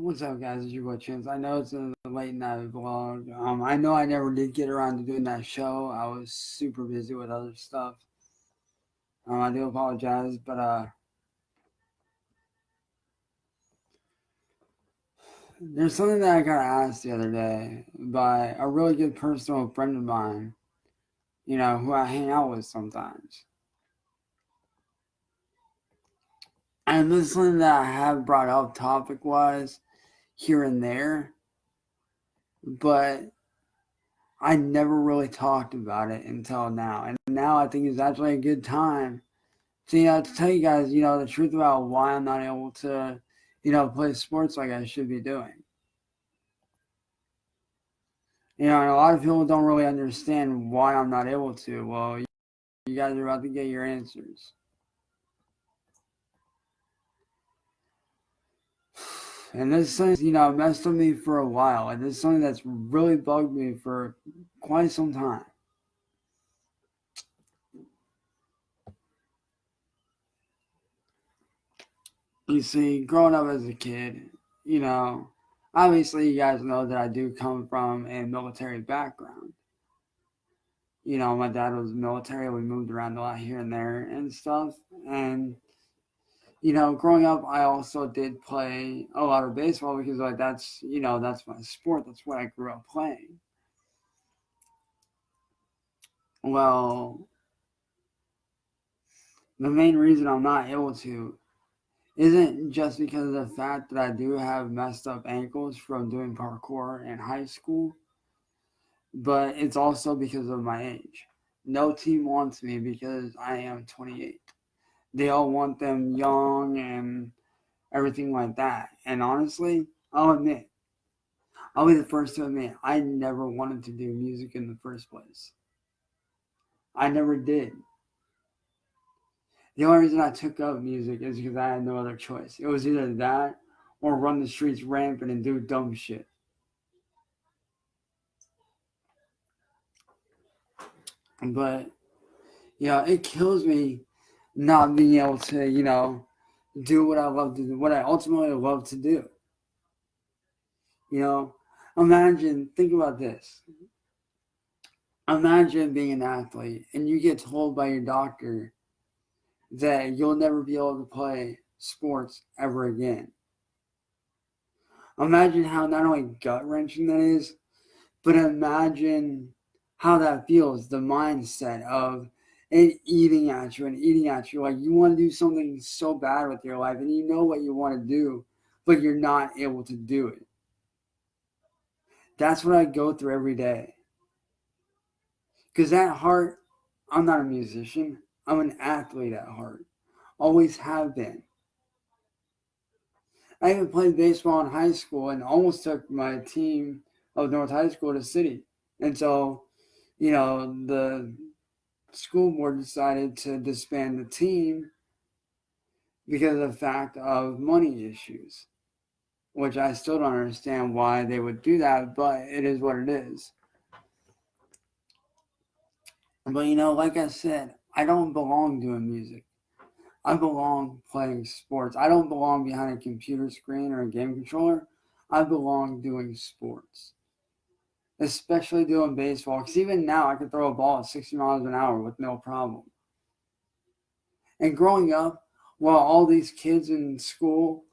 What's up, guys? It's your boy Chance. I know it's a late night vlog. I know I never did get around to doing that show. I was super busy with other stuff. I do apologize, but there's something that I got asked the other day by a really good personal friend of mine, who I hang out with sometimes. And this is something that I have brought up topic-wise here and there, but I never really talked about it until now. And now I think is actually a good time to tell you guys, the truth about why I'm not able to, play sports like I should be doing. And a lot of people don't really understand why I'm not able to. Well, you guys are about to get your answers. And this is something, messed with me for a while. And this is something that's really bugged me for quite some time. You see, growing up as a kid, obviously you guys know that I do come from a military background. My dad was military. We moved around a lot here and there and stuff. And, growing up, I also did play a lot of baseball because, that's my sport. That's what I grew up playing. Well, the main reason I'm not able to isn't just because of the fact that I do have messed up ankles from doing parkour in high school, but it's also because of my age. No team wants me because I am 28. They all want them young and everything like that. And honestly, I'll be the first to admit, I never wanted to do music in the first place. I never did. The only reason I took up music is because I had no other choice. It was either that or run the streets rampant and do dumb shit. But, it kills me not being able to, do what I love to do, what I ultimately love to do. Think about this. Imagine being an athlete and you get told by your doctor that you'll never be able to play sports ever again. Imagine how not only gut-wrenching that is, but imagine how that feels, the mindset of it eating at you and eating at you. Like you want to do something so bad with your life and you know what you want to do, but you're not able to do it. That's what I go through every day. Because at heart, I'm not a musician. I'm an athlete at heart. Always have been. I even played baseball in high school and almost took my team of North High School to city until, the school board decided to disband the team because of the fact of money issues, which I still don't understand why they would do that, but it is what it is. But, like I said, I don't belong doing music. I belong playing sports. I don't belong behind a computer screen or a game controller. I belong doing sports. Especially doing baseball. Because even now, I can throw a ball at 60 miles an hour with no problem. And growing up, while all these kids in school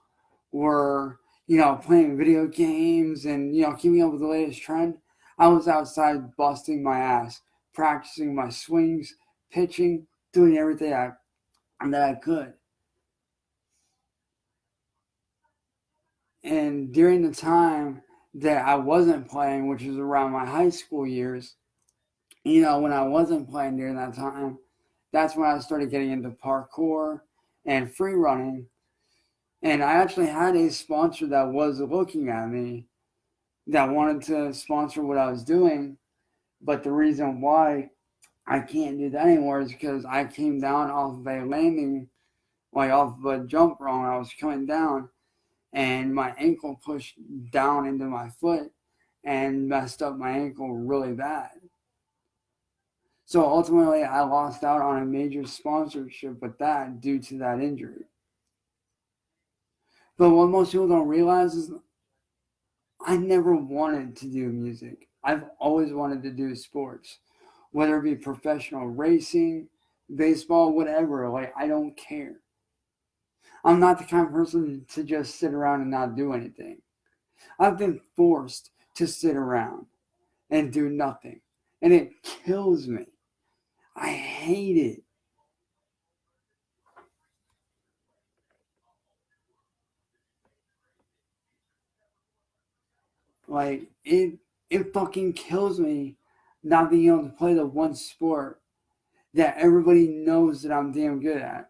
were, playing video games and, keeping up with the latest trend, I was outside busting my ass, practicing my swings, pitching, doing everything that I could. And during the time that I wasn't playing, which was around my high school years, when I wasn't playing during that time, that's when I started getting into parkour and free running. And I actually had a sponsor that was looking at me that wanted to sponsor what I was doing. But the reason why I can't do that anymore is because I came down off of a landing, like off of a jump wrong. I was coming down and my ankle pushed down into my foot and messed up my ankle really bad. So ultimately, I lost out on a major sponsorship with that due to that injury. But what most people don't realize I never wanted to do music. I've always wanted to do sports, whether it be professional racing, baseball, whatever. Like, I don't care. I'm not the kind of person to just sit around and not do anything. I've been forced to sit around and do nothing, and it kills me. I hate it. Like, it fucking kills me not being able to play the one sport that everybody knows that I'm damn good at.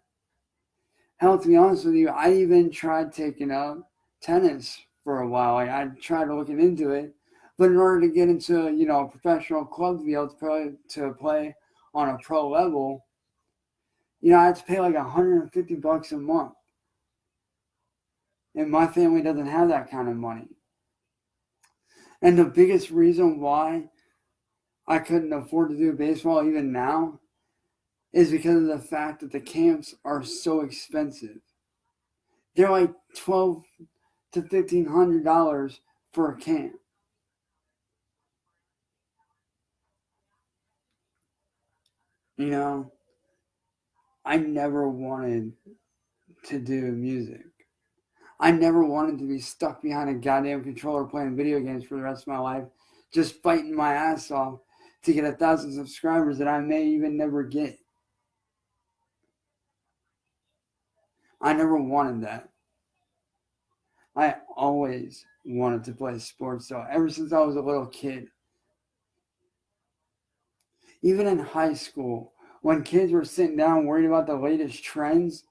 Hell, to be honest with you, I even tried taking up tennis for a while. Like, I tried looking into it, but in order to get into a professional club to be able to play on a pro level, I had to pay like $150 a month, and my family doesn't have that kind of money. And the biggest reason why I couldn't afford to do baseball even now is because of the fact that the camps are so expensive. They're like $1,200 to $1,500 for a camp. You know, I never wanted to do music. I never wanted to be stuck behind a goddamn controller playing video games for the rest of my life, just fighting my ass off to get 1,000 subscribers that I may even never get. I never wanted that. I always wanted to play sports, though, ever since I was a little kid. Even in high school, when kids were sitting down worried about the latest trends,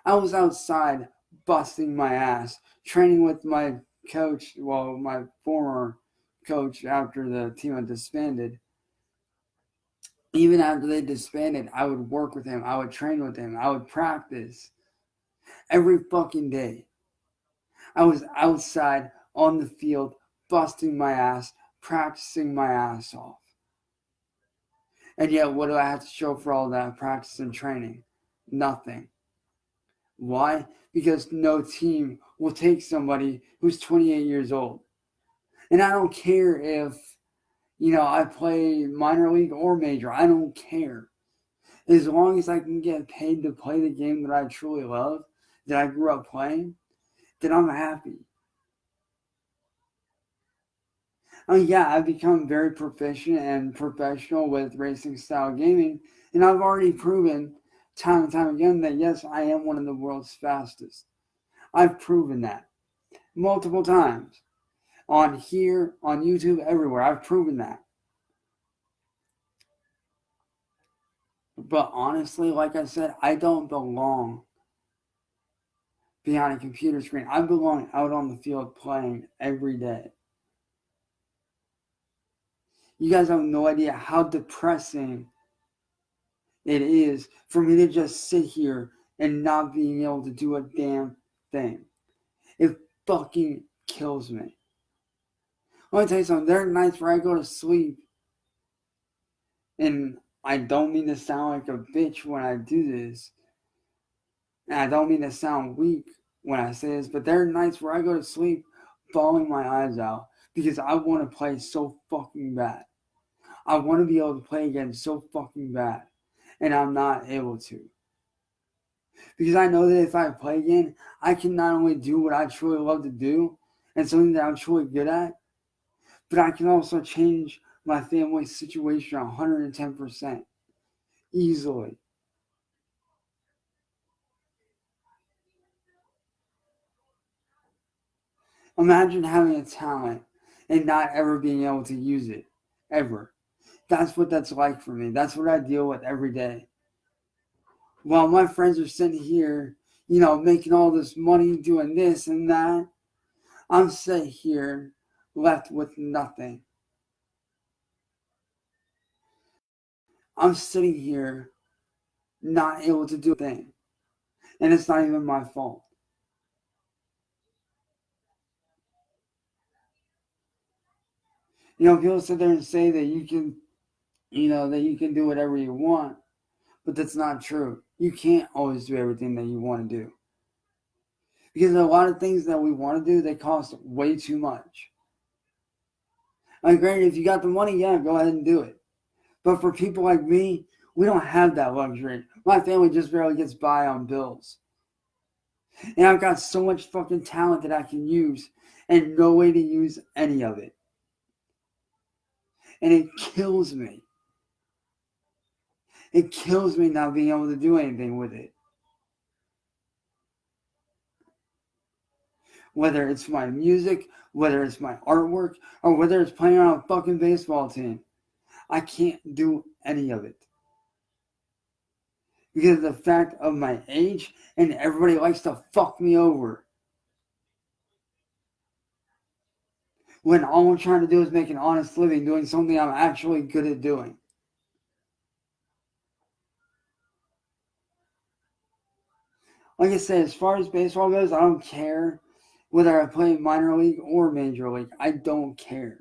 I was outside busting my ass, training with my coach, well, my former coach after the team had disbanded. Even after they disbanded, I would work with him, I would train with him, I would practice every fucking day. I was outside on the field, busting my ass, practicing my ass off. And yet, what do I have to show for all that practice and training? Nothing. Why? Because no team will take somebody who's 28 years old. And I don't care if, I play minor league or major. I don't care. As long as I can get paid to play the game that I truly love, that I grew up playing, then I'm happy. Yeah, I've become very proficient and professional with racing style gaming, and I've already proven time and time again that yes, I am one of the world's fastest. I've proven that multiple times on here, on YouTube, everywhere. I've proven that. But honestly, like I said, I don't belong behind a computer screen. I belong out on the field playing every day. You guys have no idea how depressing it is for me to just sit here and not being able to do a damn thing. It fucking kills me. Let me tell you something. There are nights where I go to sleep, and I don't mean to sound like a bitch when I do this, and I don't mean to sound weak when I say this, but there are nights where I go to sleep bawling my eyes out because I want to play so fucking bad. I want to be able to play again so fucking bad, and I'm not able to. Because I know that if I play again, I can not only do what I truly love to do and something that I'm truly good at, but I can also change my family's situation 110% easily. Imagine having a talent and not ever being able to use it, ever. That's what that's like for me. That's what I deal with every day. While my friends are sitting here, making all this money doing this and that, I'm sitting here left with nothing. I'm sitting here not able to do a thing. And it's not even my fault. People sit there and say that you can do whatever you want, but that's not true. You can't always do everything that you want to do. Because a lot of things that we want to do, they cost way too much. Like, granted, if you got the money, yeah, go ahead and do it. But for people like me, we don't have that luxury. My family just barely gets by on bills. And I've got so much fucking talent that I can use and no way to use any of it. And it kills me. It kills me not being able to do anything with it. Whether it's my music, whether it's my artwork, or whether it's playing on a fucking baseball team. I can't do any of it. Because of the fact of my age, and everybody likes to fuck me over. When all I'm trying to do is make an honest living doing something I'm actually good at doing. Like I said, as far as baseball goes, I don't care whether I play minor league or major league. I don't care.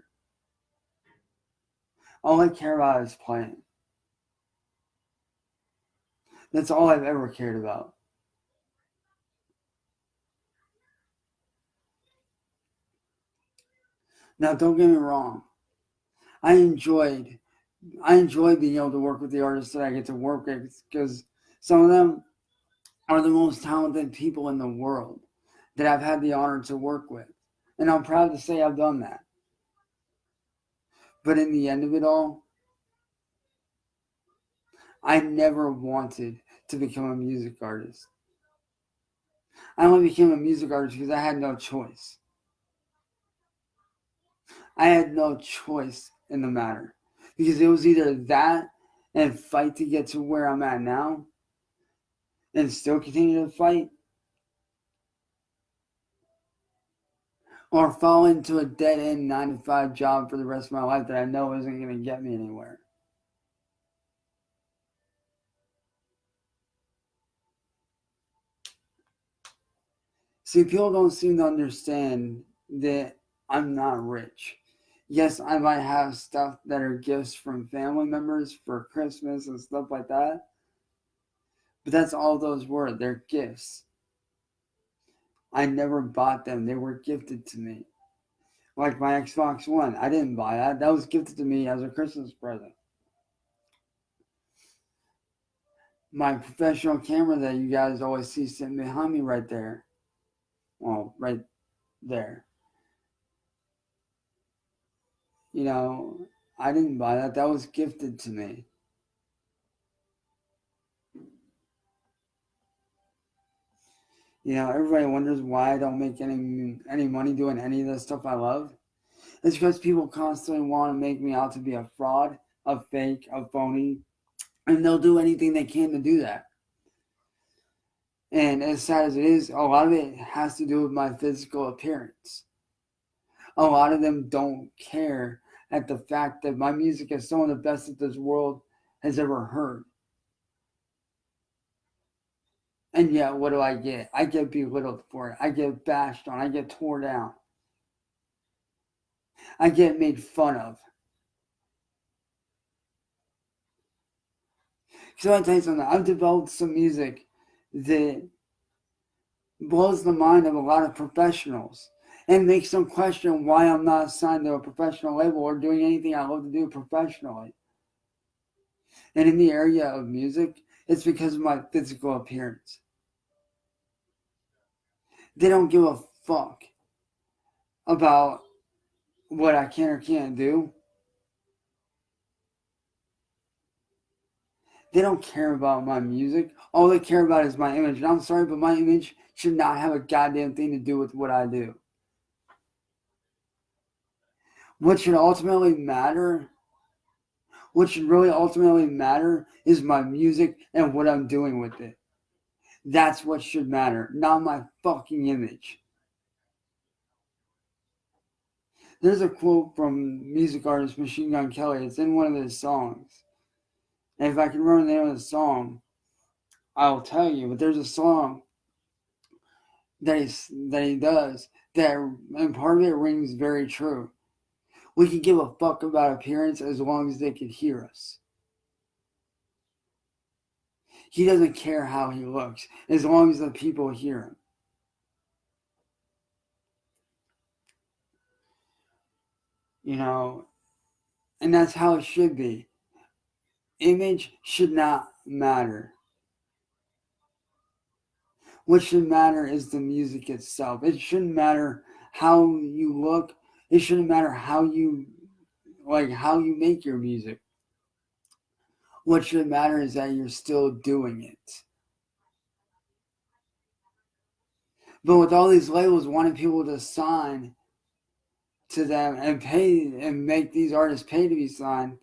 All I care about is playing. That's all I've ever cared about. Now, don't get me wrong. I enjoy being able to work with the artists that I get to work with because some of them are the most talented people in the world that I've had the honor to work with. And I'm proud to say I've done that. But in the end of it all, I never wanted to become a music artist. I only became a music artist because I had no choice. I had no choice in the matter. Because it was either that and fight to get to where I'm at now and still continue to fight, or fall into a dead end 9 to 5 job for the rest of my life that I know isn't going to get me anywhere. See, people don't seem to understand that I'm not rich. Yes, I might have stuff that are gifts from family members for Christmas and stuff like that, but that's all those were. They're gifts. I never bought them, they were gifted to me. Like my Xbox One, I didn't buy that. That was gifted to me as a Christmas present. My professional camera that you guys always see sitting behind me right there. Well, right there. You know, I didn't buy that. That was gifted to me. You know, everybody wonders why I don't make any money doing any of the stuff I love. It's because people constantly want to make me out to be a fraud, a fake, a phony, and they'll do anything they can to do that. And as sad as it is, a lot of it has to do with my physical appearance. A lot of them don't care at the fact that my music is some of the best that this world has ever heard. And yet, what do I get? I get belittled for it. I get bashed on. I get torn down. I get made fun of. So I tell you something. I've developed some music that blows the mind of a lot of professionals and makes them question why I'm not signed to a professional label or doing anything I love to do professionally. And in the area of music, it's because of my physical appearance. They don't give a fuck about what I can or can't do. They don't care about my music. All they care about is my image. And I'm sorry, but my image should not have a goddamn thing to do with what I do. What should ultimately matter, what should really ultimately matter is my music and what I'm doing with it. That's what should matter, not my fucking image. There's a quote from music artist Machine Gun Kelly. It's in one of his songs. And if I can remember the name of the song, I'll tell you. But there's a song that he does that, and part of it rings very true. We can give a fuck about appearance as long as they can hear us. He doesn't care how he looks as long as the people hear him. You know, And that's how it should be. Image should not matter. What should matter is the music itself. It shouldn't matter how you look. It shouldn't matter how you make your music. What should matter is that you're still doing it. But with all these labels wanting people to sign to them and pay and make these artists pay to be signed,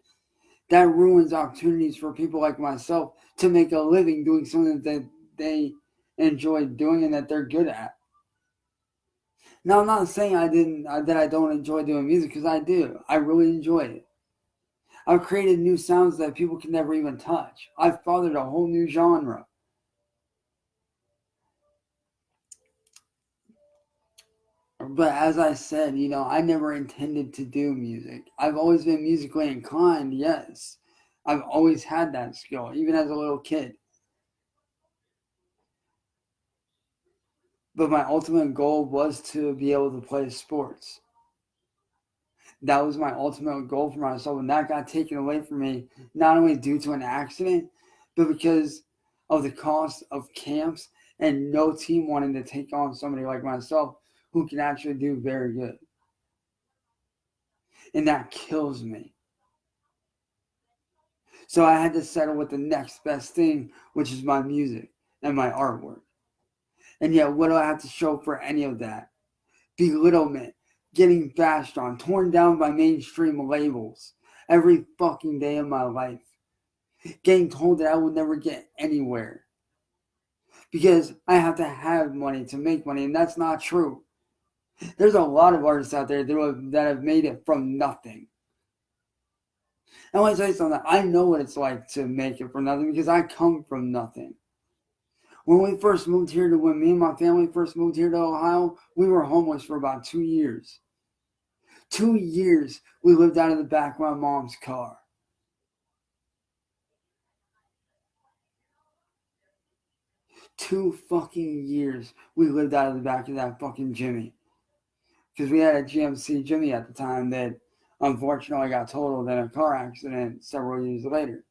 that ruins opportunities for people like myself to make a living doing something that they enjoy doing and that they're good at. Now, I'm not saying that I don't enjoy doing music, because I do. I really enjoy it. I've created new sounds that people can never even touch. I've fathered a whole new genre. But as I said, I never intended to do music. I've always been musically inclined, yes. I've always had that skill, even as a little kid. But my ultimate goal was to be able to play sports. That was my ultimate goal for myself, and that got taken away from me, not only due to an accident, but because of the cost of camps and no team wanting to take on somebody like myself who can actually do very good. And that kills me. So I had to settle with the next best thing, which is my music and my artwork. And yet, what do I have to show for any of that? Belittlement, getting bashed on, torn down by mainstream labels every fucking day of my life. Getting told that I will never get anywhere. Because I have to have money to make money, and that's not true. There's a lot of artists out there that have made it from nothing. I want to tell you something. I know what it's like to make it from nothing because I come from nothing. When me and my family first moved here to Ohio, we were homeless for about 2 years. 2 years we lived out of the back of my mom's car. 2 fucking years we lived out of the back of that fucking Jimmy. Because we had a GMC Jimmy at the time that unfortunately got totaled in a car accident several years later.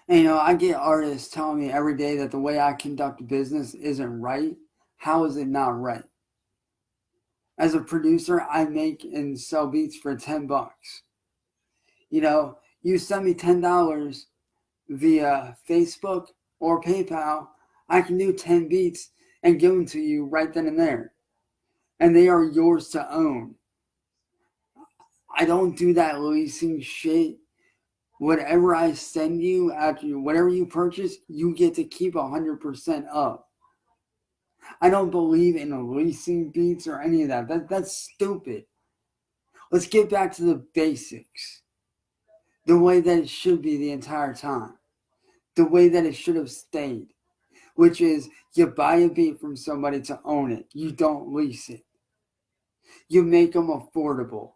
And I get artists telling me every day that the way I conduct business isn't right. How is it not right? As a producer, I make and sell beats for $10. You send me $10 via Facebook or PayPal, I can do 10 beats and give them to you right then and there. And they are yours to own. I don't do that leasing shit. Whatever I send you, after whatever you purchase, you get to keep 100% of. I don't believe in leasing beats or any of that. That's stupid. Let's get back to the basics. The way that it should be the entire time. The way that it should have stayed. Which is, you buy a beat from somebody to own it. You don't lease it. You make them affordable.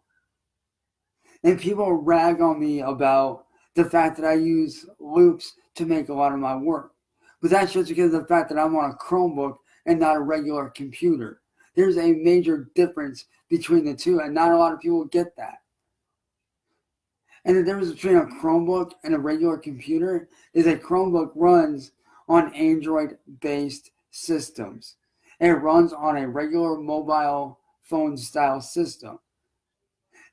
And people rag on me about the fact that I use loops to make a lot of my work. But that's just because of the fact that I'm on a Chromebook and not a regular computer. There's a major difference between the two, and not a lot of people get that. And the difference between a Chromebook and a regular computer is a Chromebook runs on Android-based systems. It runs on a regular mobile phone style system.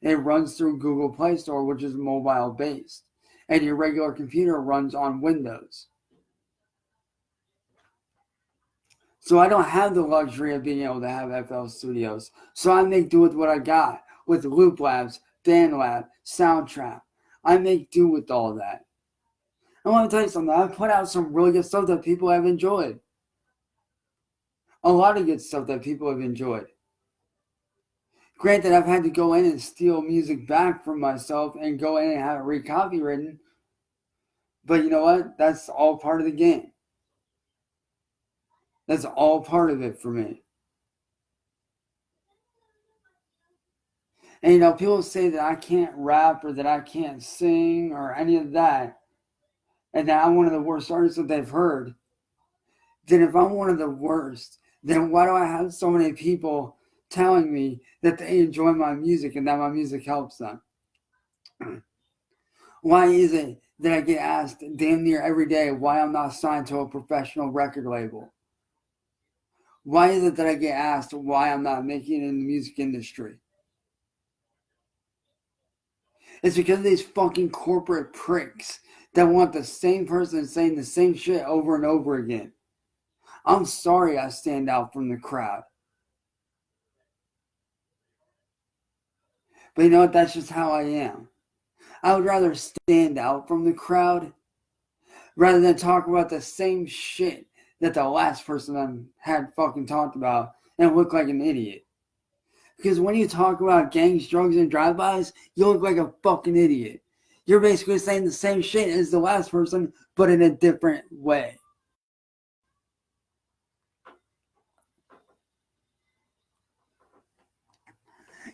It runs through Google Play Store, which is mobile-based. And your regular computer runs on Windows. So I don't have the luxury of being able to have FL Studios. So I make do with what I got, with Loop Labs, BandLab, Soundtrap. I make do with all that. I want to tell you something. I've put out some really good stuff that people have enjoyed. A lot of good stuff that people have enjoyed. Granted, I've had to go in and steal music back from myself and go in and have it recopywritten. But you know what? That's all part of the game. That's all part of it for me. And people say that I can't rap or that I can't sing or any of that, and that I'm one of the worst artists that they've heard. then if I'm one of the worst, then why do I have so many people telling me that they enjoy my music and that my music helps them? Why is it that I get asked damn near every day why I'm not signed to a professional record label? Why is it that I get asked why I'm not making it in the music industry? It's because of these fucking corporate pricks that want the same person saying the same shit over and over again. I'm sorry I stand out from the crowd. But you know what? That's just how I am. I would rather stand out from the crowd rather than talk about the same shit that the last person had fucking talked about and look like an idiot. Because when you talk about gangs, drugs, and drive-bys, you look like a fucking idiot. You're basically saying the same shit as the last person, but in a different way.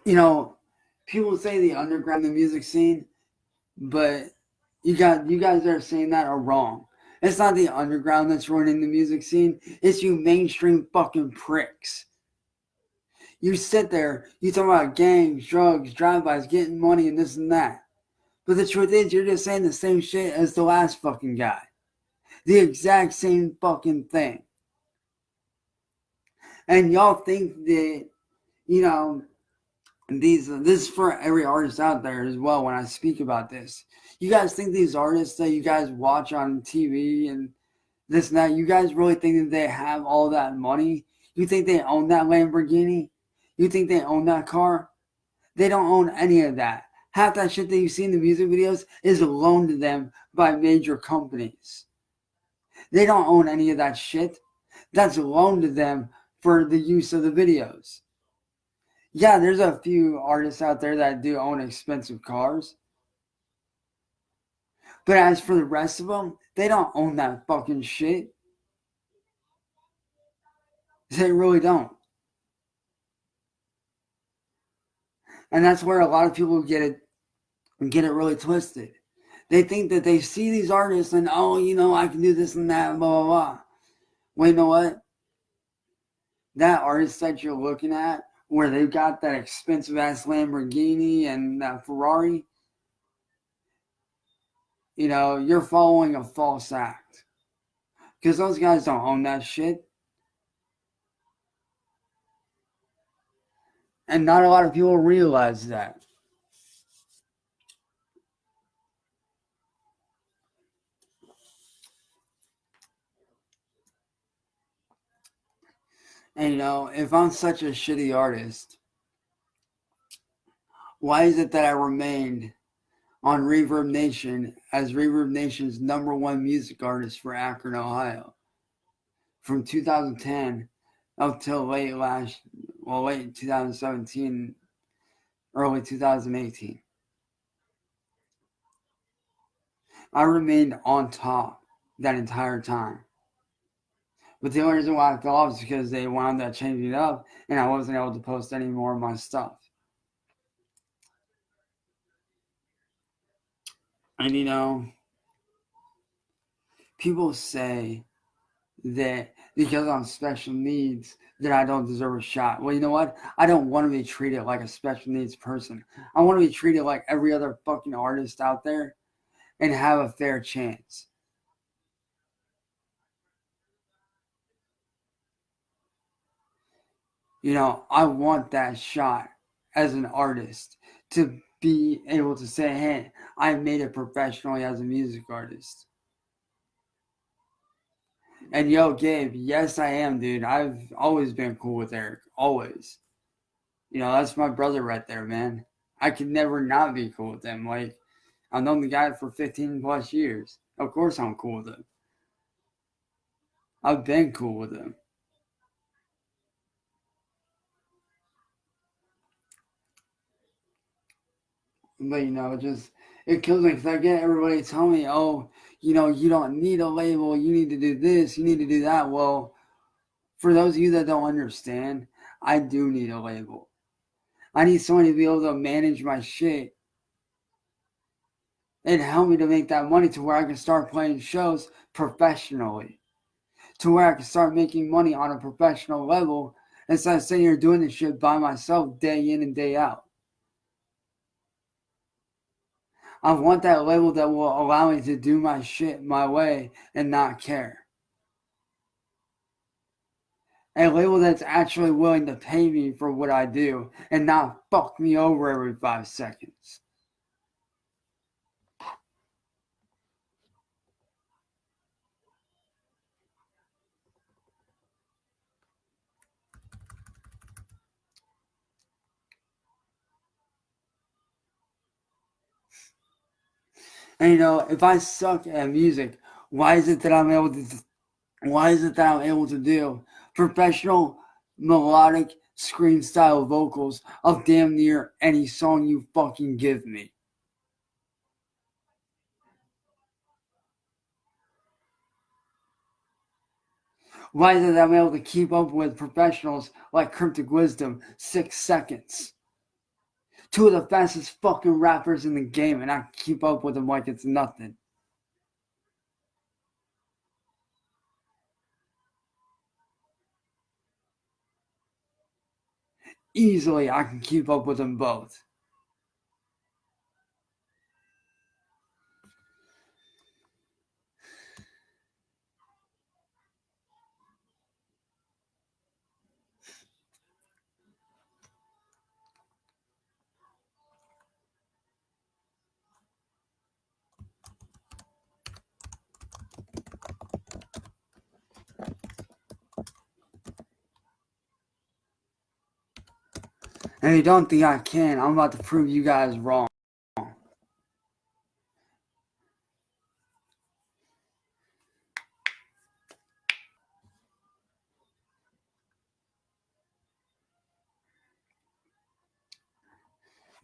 You know, people say the underground, the music scene, but you guys that are saying that are wrong. It's not the underground that's running the music scene. It's you mainstream fucking pricks. You sit there, you talk about gangs, drugs, drive-bys, getting money, and this and that. But the truth is, you're just saying the same shit as the last fucking guy. The exact same fucking thing. And y'all think that, you know, this is for every artist out there as well when I speak about this. You guys think these artists that you guys watch on TV and this and that, you guys really think that they have all that money? You think they own that Lamborghini? You think they own that car? They don't own any of that. Half that shit that you see in the music videos is loaned to them by major companies. They don't own any of that shit. That's loaned to them for the use of the videos. Yeah, there's a few artists out there that do own expensive cars. But as for the rest of them, they don't own that fucking shit. They really don't. And that's where a lot of people get it really twisted. They think that they see these artists and, oh, you know, I can do this and that, blah, blah, blah. Well, you know what? That artist that you're looking at, where they've got that expensive ass Lamborghini and that Ferrari, you know, you're following a false act. Because those guys don't own that shit. And not a lot of people realize that. And you know, if I'm such a shitty artist, why is it that I remained on Reverb Nation as Reverb Nation's #1 music artist for Akron, Ohio? From 2010 up till late 2017, early 2018. I remained on top that entire time. But the only reason why I fell off is because they wound up changing it up and I wasn't able to post any more of my stuff. And you know, people say that because I'm special needs that I don't deserve a shot. Well, you know what? I don't want to be treated like a special needs person. I want to be treated like every other fucking artist out there and have a fair chance. You know, I want that shot as an artist to be able to say, hey, I made it professionally as a music artist. And yo, Gabe, yes, I am, dude. I've always been cool with Eric. Always. You know, that's my brother right there, man. I could never not be cool with him. Like, I've known the guy for 15 plus years. Of course I'm cool with him. I've been cool with him. But, you know, it kills me because I get everybody telling me, oh, you know, you don't need a label. You need to do this. You need to do that. Well, for those of you that don't understand, I do need a label. I need someone to be able to manage my shit and help me to make that money to where I can start playing shows professionally. to where I can start making money on a professional level instead of sitting here doing this shit by myself day in and day out. I want that label that will allow me to do my shit my way and not care. A label that's actually willing to pay me for what I do and not fuck me over every 5 seconds. And if I suck at music, why is it that I'm able to do professional melodic scream style vocals of damn near any song you fucking give me? Why is it that I'm able to keep up with professionals like Cryptic Wisdom 6 seconds? Two of the fastest fucking rappers in the game, and I keep up with them like it's nothing. Easily, I can keep up with them both. And if you don't think I can, I'm about to prove you guys wrong.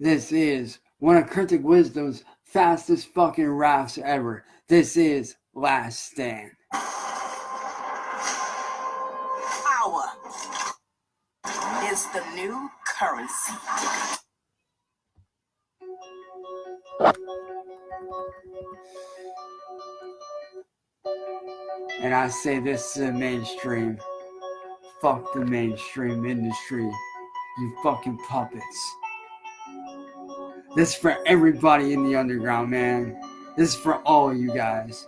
This is one of Cryptic Wisdom's fastest fucking raps ever. This is Last Stand. Power is the new currency. And I say this to the mainstream. Fuck the mainstream industry. You fucking puppets. This is for everybody in the underground, man. This is for all of you guys.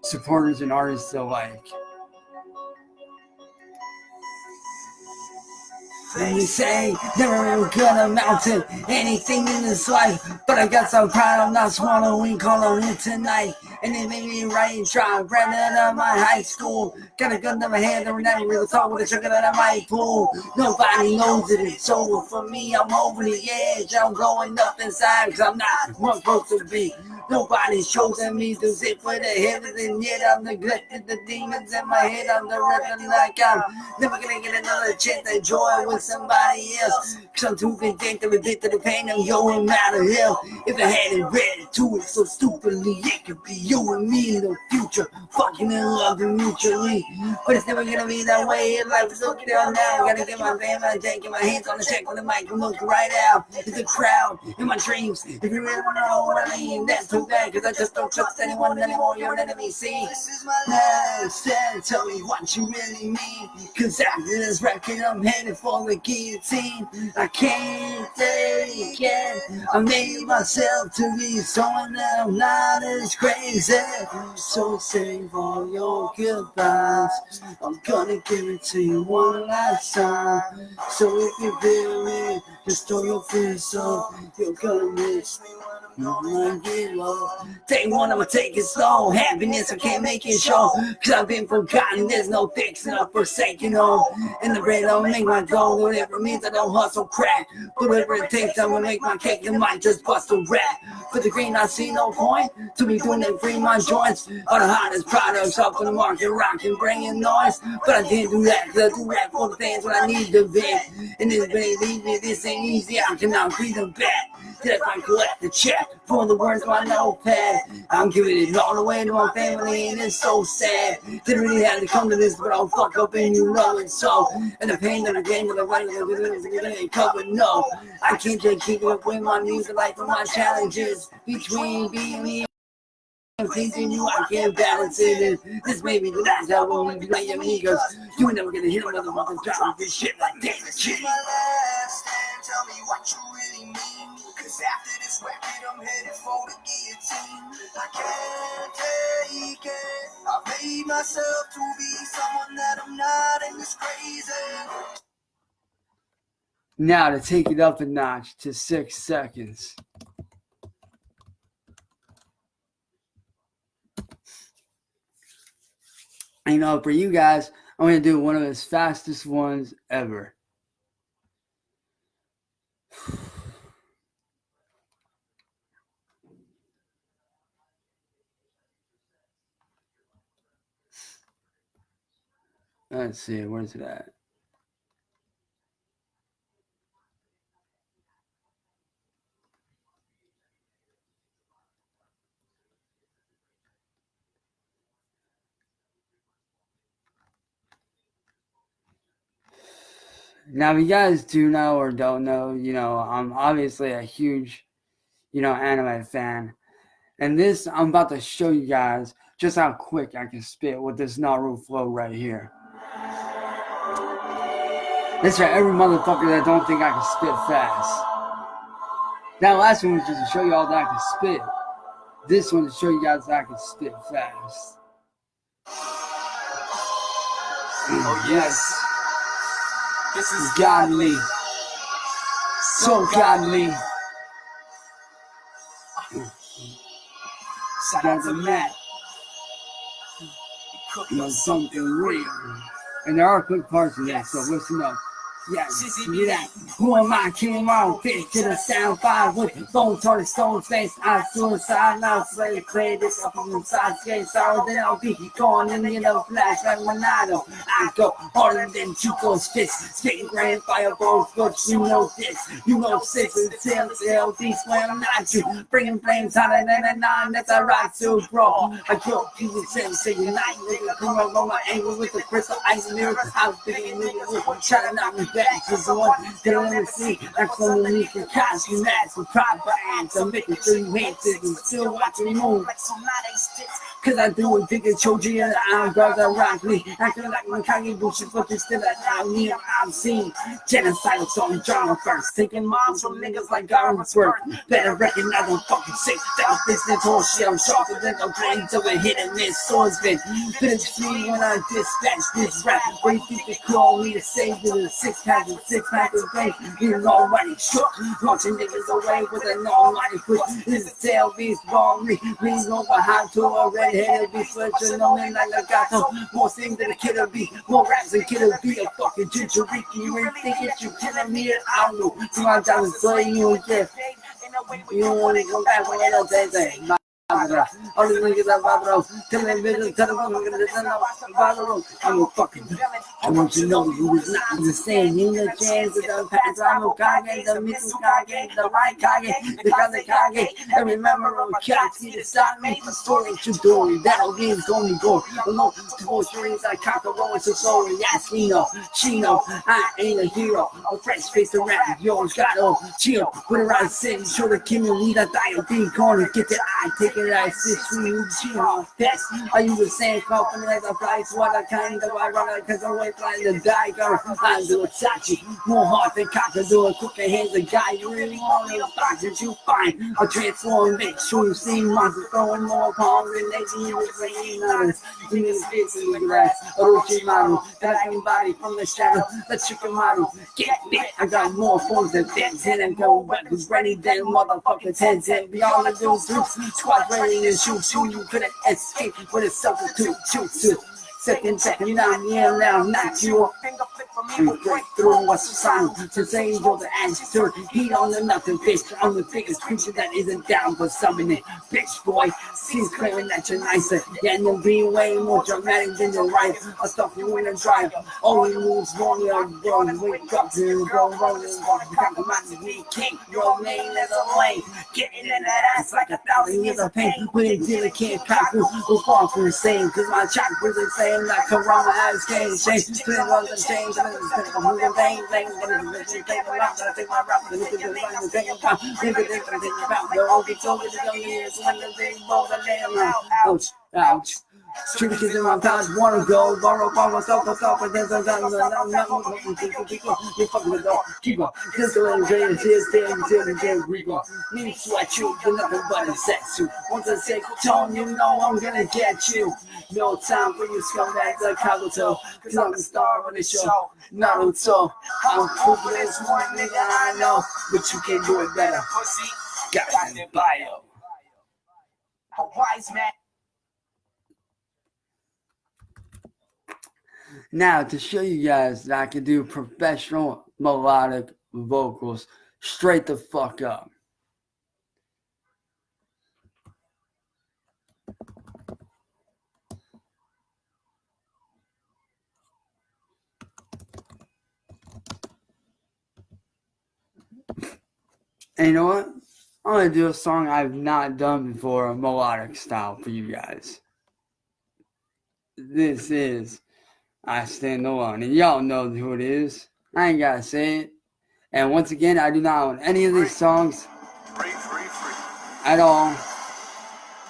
Supporters and artists alike. They say never ever gonna amount to anything in this life, but I got some pride I'm not swallowing, call on it tonight. And it made me right, try brand out of my high school. Got a gun to my head, never really thought with a sugar that I might pull. Nobody knows that it's over for me, I'm over the edge. I'm growing up inside, cause I'm not what I'm supposed to be. Nobody's chosen me to sit for the heavens, and yet I'm neglected the demons in my head. I'm directed like I'm never gonna get another chance to enjoy with somebody else. Cause I'm too content to addicted to the pain of going out of hell. If I hadn't read to it so stupidly, it could be you and me in the future, fucking and loving mutually. But it's never gonna be that way. Life is looking down now. Gotta get my family, taking my hands on the check with the mic and look right out. It's a crowd in my dreams. If you really wanna know what I mean, that's too bad. Cause I just don't trust anyone anymore. You're an enemy, see. Now stand, tell me what you really mean. Cause after this record, I'm headed for the guillotine. I can't say again. I made myself to be someone that I'm not as crazy. So save all your goodbyes. I'm gonna give it to you one last time. So if you feel me, just throw your fists up. You're gonna miss me. Day one, I'ma take it slow. Happiness, I can't make it show. Cause I've been forgotten, there's no fixing up forsaken home. And the bread don't make my goal. Whatever it means, I don't hustle crack. But whatever it takes, I'm gonna make my cake and might just bust a rap. For the green, I see no point to be doing it, free my joints. All the hottest products up on the market, rocking, bringing noise. But I didn't do that, cause I do that for the fans when I need to vent. And this baby, this ain't easy, I cannot breathe them back. If I collect the check for the words on my notepad, I'm giving it all away to my family, and it's so sad. Didn't really have to come to this, but I'll fuck up and you know it so. And the pain of the game of the right of the covered, no. I can't just keep up with my music life and my challenges between being me I'm thinking you, I can't balance it. And this may be the last album when you play your amigos. You ain't never gonna hit a motherfucker drop this shit like that. Shit. My last stand, tell me what you really mean. Cause after this record, I'm headed for the guillotine. I can't take it. I made myself to be someone that I'm not, and it's crazy. Now to take it up a notch to 6 seconds. You know, for you guys, I'm going to do one of his fastest ones ever. Let's see, where's it at? Now, if you guys do know or don't know, you know, I'm obviously a huge, you know, anime fan. And this, I'm about to show you guys just how quick I can spit with this Naru flow right here. This for every motherfucker that don't think I can spit fast. That last one was just to show you all that I can spit. This one to show you guys that I can spit fast. Oh yes. This is Godly. So godly. Shout out to Matt. You know, something real. And there are quick parts in that, so listen up. Yeah, see that? Who am I? Came on, bitch to the sound five with bone toward stone face. I suicide now, slay clear this up on the side skate. Sorry, then I'll be going in the yellow flash like Monado. I go harder than Chuco's fist. Spitting grand fireballs, but you know this. You know six and LD swear I'm not you. Bringing flames hotter than a nine, that's a rock to bro. I kill people say unite, nigga. Come on my angle with the crystal ice mirror. I'm thinking nigga, trying to knock me back to the one that I want to see. That's underneath the costume mask with proper ants. I'm making sure you hate this and still watching me move. Cause I do it bigger Choji and I'm brother rock me. Acting like my Kage Bushi, but you still allow me. I'm seen genocidal song genre first. Taking moms from niggas like Garden's work. Better recognize I'm fucking sick. That business horseshit. I'm sharper than a blade of a hit and miss swordsman. Finish me when I dispatch this rap. Where you think they call me to save you the 6 pack of game. You're already shook. Launching niggas away with an almighty push. This tail beast wrong me. Lean over high to a redheaded be switching on me like a gato. More things than a killer bee. More raps than killer bee. A fucking gingeriki. You ain't thinking you killing me? I don't know. So I'm trying to play you again. You don't want to go back when I don't say that. Only niggas that bother telling me tell them I'm a fucking I want you to know you was not the same. You the chance of the past. I'm a Kage, the Mitsu Kage, the right Kage, the other Kage. Every member of Katsuki to stop me for what you doing. That'll be his only goal. Alone to four strings like Kakaro and Sasori. Yes, Chino, I ain't a hero. A fresh face to rap. Yours got all chill. Put it right city. Show the Kim and lead a dial corner. Get the eye. Take it out. Sit through Chino. That's are you the same company as a flight? What I kind of I run because I'm waiting. Like the die girl, I do a tachi. More hard than cockadoo, a cooking hands a guy. You really want to box that you find. A transform, make sure you see monsters throwing more palm relating you with saying others. You need to fix it with grass. A Rochi model, that body from the shadow. The chicken model, get me. I got more forms than things in and go weapons ready than motherfuckers heads and beyond the dudes. Squad ready to shoot you. You couldn't escape with a substitute. Shoot. Second, now, not you. And break through what's silent to say you're the answer. He don't know nothing, bitch. I'm the biggest creature that isn't down for summoning. Bitch, boy, seems claiming that you're nicer. Yeah, and you'll be way more dramatic than your wife. I'll stop you in a drive. Only moves wrong, you're wrong. Wake up to go rolling. Compromise me, king. Your name is a lane. Getting in that ass like 1,000 years of pain. When it did, it can't cop you. We'll fall from the same. Cause my chakras are saying. game like Corona has game. Change, twin on the change, and it's a moving thing, thing, and it's a thing around. I take my rap, and look at the line, and take a pound. Think of it, and take a pound. The old gets over the young years, when the day both are damn now. Ouch, ouch. Street kids in my pouch, wanna go, borrow, stop, and then you fucking the dog, keep up, just a little bit, just we go. Need sweat you, you're nothing but a sex suit. Once I say tone, you know I'm gonna get you. No time for you scumbags like Kabuto, cause I'm the star of the show. Naruto, I'm proving this one nigga I know, but you can do it better. Got it in bio. A wise man. Now, to show you guys that I can do professional melodic vocals straight the fuck up. And you know what? I'm going to do a song I've not done before, a melodic style for you guys. This is I Stand Alone. And y'all know who it is. I ain't got to say it. And once again, I do not own any of these songs at all.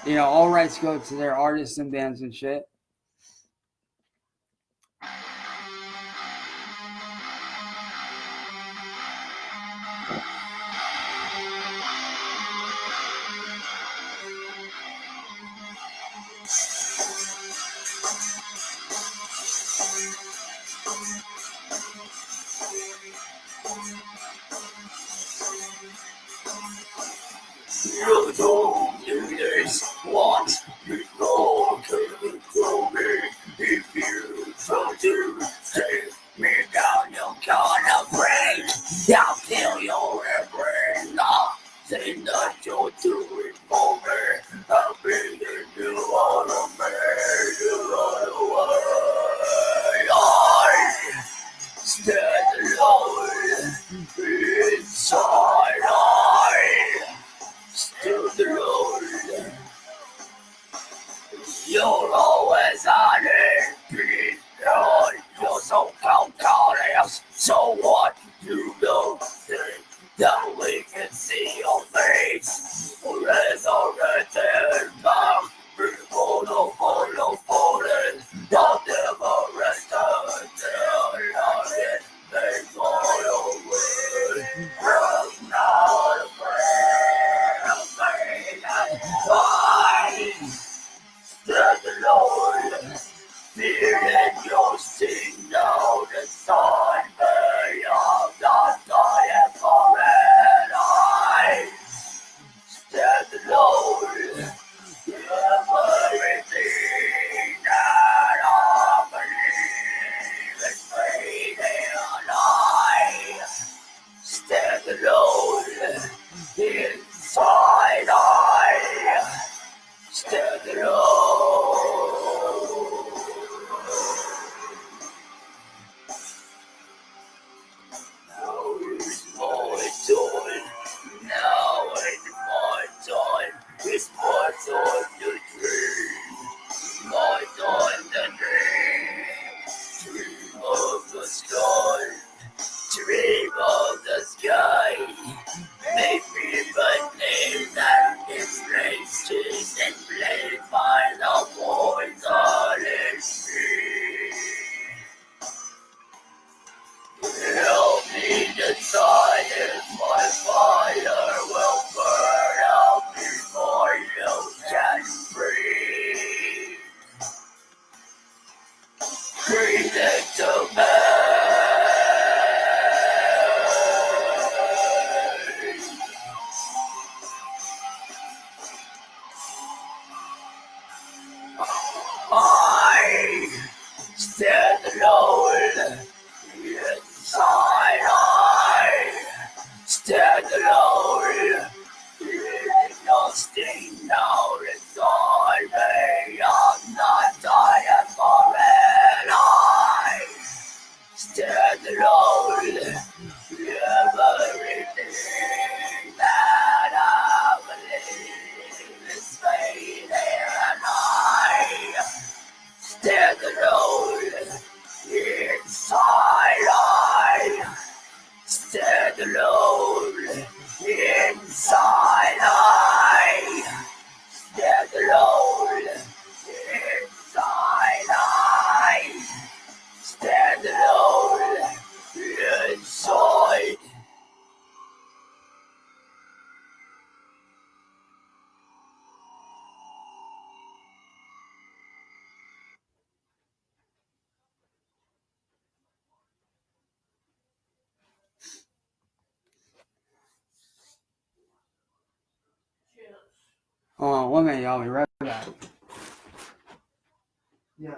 You know, all rights go to their artists and bands and shit. You don't do this once before coming for me. If you try to take me down, you're gonna break. I'll kill your every nothing that you're doing for me. I'll be you all of me, you all away. I stand alone inside. I still the Lord. You're always on it, you're so calculated. So what? You don't think that we can see your face? Resurrected back before the fallen. I'll never rest until I get fly away. I'm not afraid of pain. I stand alone, fearing your sting down inside me. I'm not dying for it. I stand alone, everything that I believe is fading. I stand alone, inside. I stand alone. Now is my time. Now is my time. It's my time to dream. My time to dream. Dream of the sky. Dream of the sky. Make me my name that is racist and blamed by the poison in me. Help me decide if my fire will burn out before you can breathe. Breathe into me. I stand alone inside. I stand alone, feeling no sting now inside me. I'm not dying for it. I stand alone, everything that I believe is fading. I stand alone. inside I stand alone. Inside I stand alone. Inside. Oh, 1 minute, y'all. Be right back. Yeah.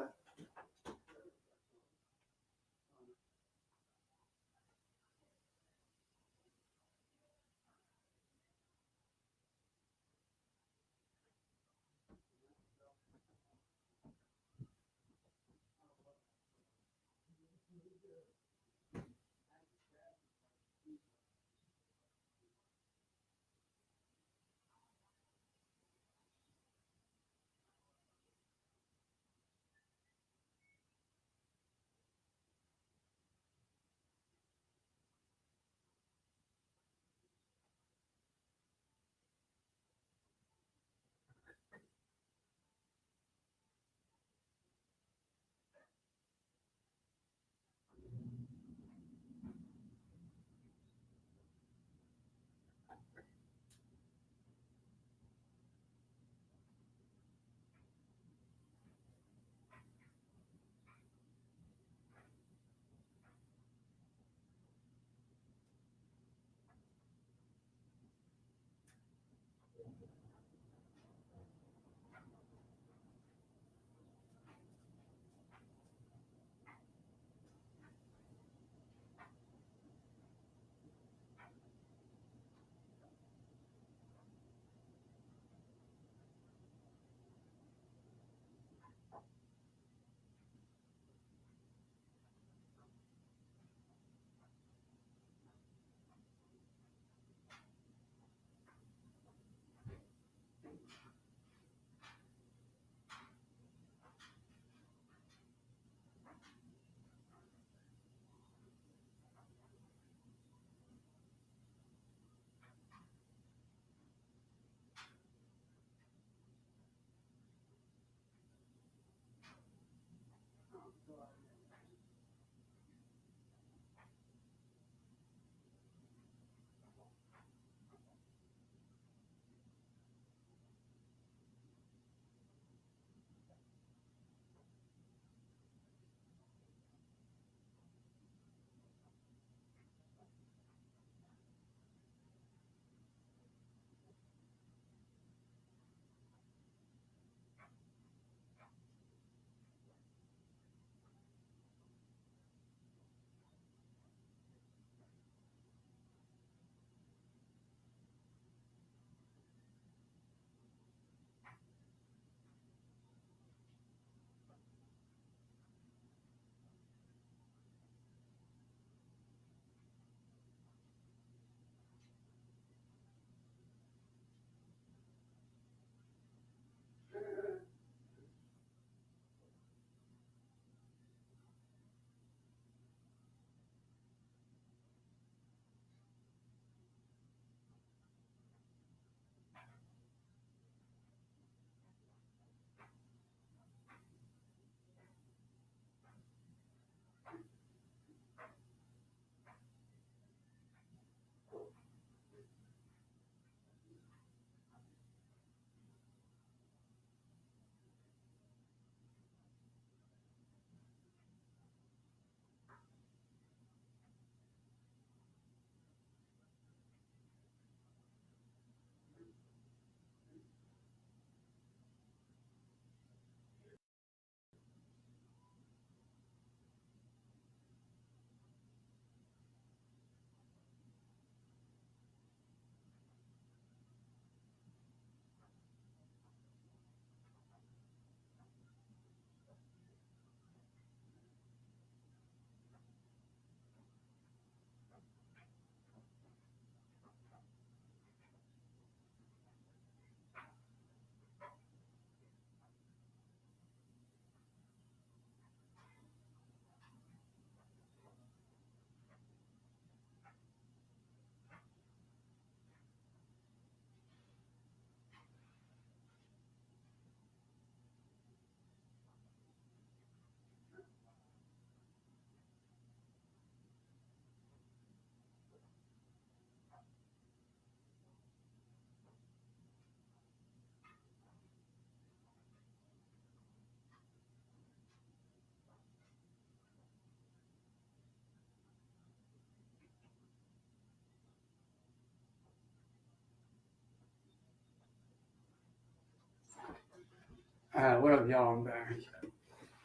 What up, y'all? I'm back.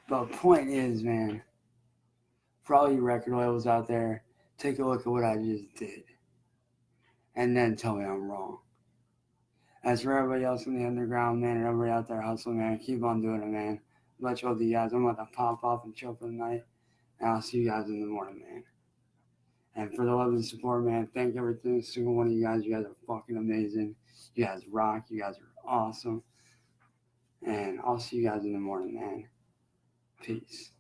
But point is, man, for all you record labels out there, take a look at what I just did. And then tell me I'm wrong. As for everybody else in the underground, man, and everybody out there hustling, man, keep on doing it, man. Much love to you guys. I'm about to pop off and chill for the night. And I'll see you guys in the morning, man. And for the love and support, man, thank every single one of you guys. You guys are fucking amazing. You guys rock. You guys are awesome. And I'll see you guys in the morning, man. Peace.